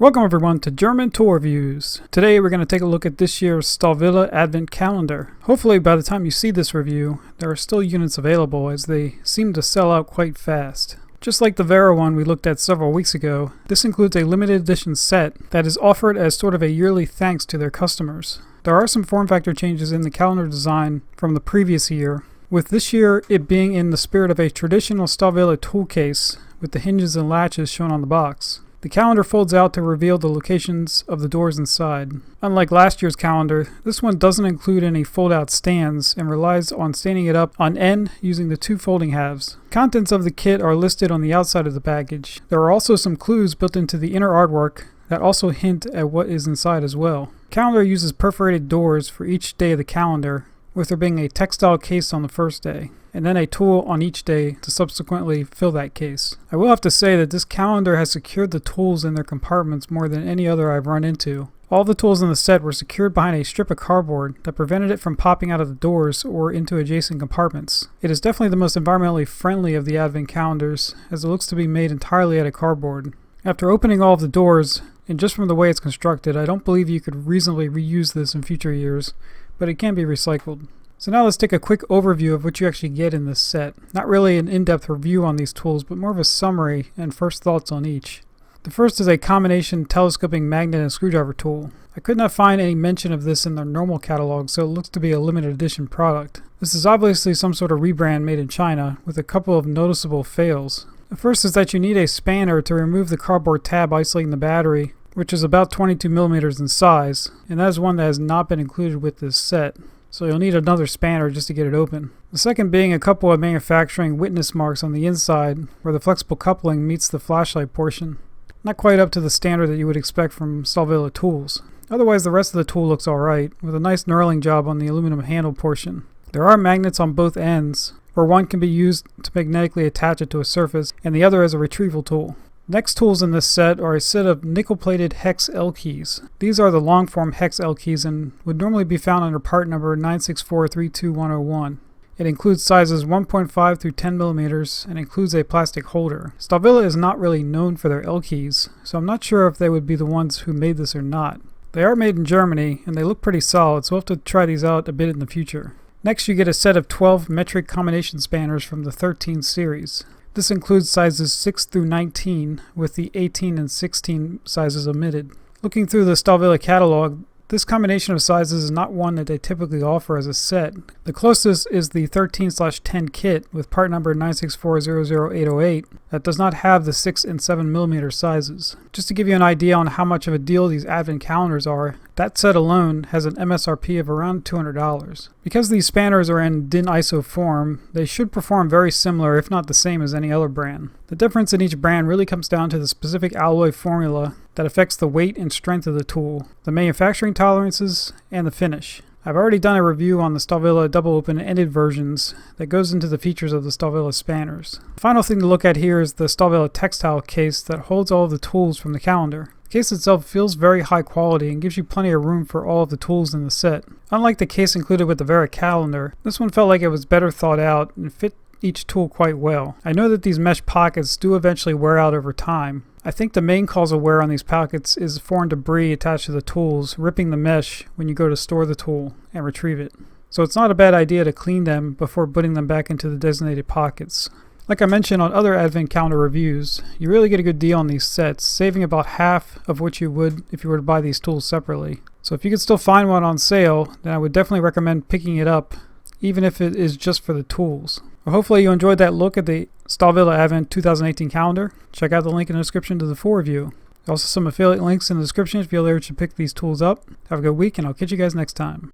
Welcome everyone to German Tool Reviews. Today we're going to take a look at this year's Stahlwille Advent Calendar. Hopefully by the time you see this review, there are still units available as they seem to sell out quite fast. Just like the Vera one we looked at several weeks ago, this includes a limited edition set that is offered as sort of a yearly thanks to their customers. There are some form factor changes in the calendar design from the previous year, with this year it being in the spirit of a traditional Stahlwille tool case with the hinges and latches shown on the box. The calendar folds out to reveal the locations of the doors inside. Unlike last year's calendar, this one doesn't include any fold-out stands and relies on standing it up on end using the two folding halves. Contents of the kit are listed on the outside of the package. There are also some clues built into the inner artwork that also hint at what is inside as well. The calendar uses perforated doors for each day of the calendar, with there being a textile case on the first day, and then a tool on each day to subsequently fill that case. I will have to say that this calendar has secured the tools in their compartments more than any other I've run into. All the tools in the set were secured behind a strip of cardboard that prevented it from popping out of the doors or into adjacent compartments. It is definitely the most environmentally friendly of the Advent calendars, as it looks to be made entirely out of cardboard. After opening all of the doors, and just from the way it's constructed, I don't believe you could reasonably reuse this in future years, but it can be recycled. So now let's take a quick overview of what you actually get in this set. Not really an in-depth review on these tools, but more of a summary and first thoughts on each. The first is a combination telescoping magnet and screwdriver tool. I could not find any mention of this in their normal catalog, so it looks to be a limited edition product. This is obviously some sort of rebrand made in China, with a couple of noticeable fails. The first is that you need a spanner to remove the cardboard tab isolating the battery, which is about 22 millimeters in size, and that is one that has not been included with this set. So you'll need another spanner just to get it open. The second being a couple of manufacturing witness marks on the inside where the flexible coupling meets the flashlight portion. Not quite up to the standard that you would expect from Stahlwille tools. Otherwise the rest of the tool looks alright, with a nice knurling job on the aluminum handle portion. There are magnets on both ends, where one can be used to magnetically attach it to a surface and the other as a retrieval tool. Next tools in this set are a set of nickel-plated hex L keys. These are the long-form hex L keys and would normally be found under part number 96432-101. It includes sizes 1.5 through 10 millimeters and includes a plastic holder. Stahlwille is not really known for their L keys, so I'm not sure if they would be the ones who made this or not. They are made in Germany and they look pretty solid, so we'll have to try these out a bit in the future. Next you get a set of 12 metric combination spanners from the 13 series. This includes sizes 6 through 19, with the 18 and 16 sizes omitted. Looking through the Stahlwille catalog, this combination of sizes is not one that they typically offer as a set. The closest is the 13/10 kit with part number 964000808 that does not have the 6 and 7 millimeter sizes. Just to give you an idea on how much of a deal these Advent calendars are, that set alone has an MSRP of around $200. Because these spanners are in DIN ISO form, they should perform very similar if not the same as any other brand. The difference in each brand really comes down to the specific alloy formula that affects the weight and strength of the tool, the manufacturing tolerances, and the finish. I've already done a review on the Stahlwille double open ended versions that goes into the features of the Stahlwille spanners. The final thing to look at here is the Stahlwille textile case that holds all of the tools from the calendar. The case itself feels very high quality and gives you plenty of room for all of the tools in the set. Unlike the case included with the Vera calendar, this one felt like it was better thought out and fit each tool quite well. I know that these mesh pockets do eventually wear out over time. I think the main cause of wear on these pockets is foreign debris attached to the tools, ripping the mesh when you go to store the tool and retrieve it. So it's not a bad idea to clean them before putting them back into the designated pockets. Like I mentioned on other Advent calendar reviews, you really get a good deal on these sets, saving about half of what you would if you were to buy these tools separately. So if you could still find one on sale, then I would definitely recommend picking it up, even if it is just for the tools. Well, hopefully you enjoyed that look at the Stahlwille Advent 2018 calendar. Check out the link in the description to the full review. Also some affiliate links in the description if you're there to pick these tools up. Have a good week and I'll catch you guys next time.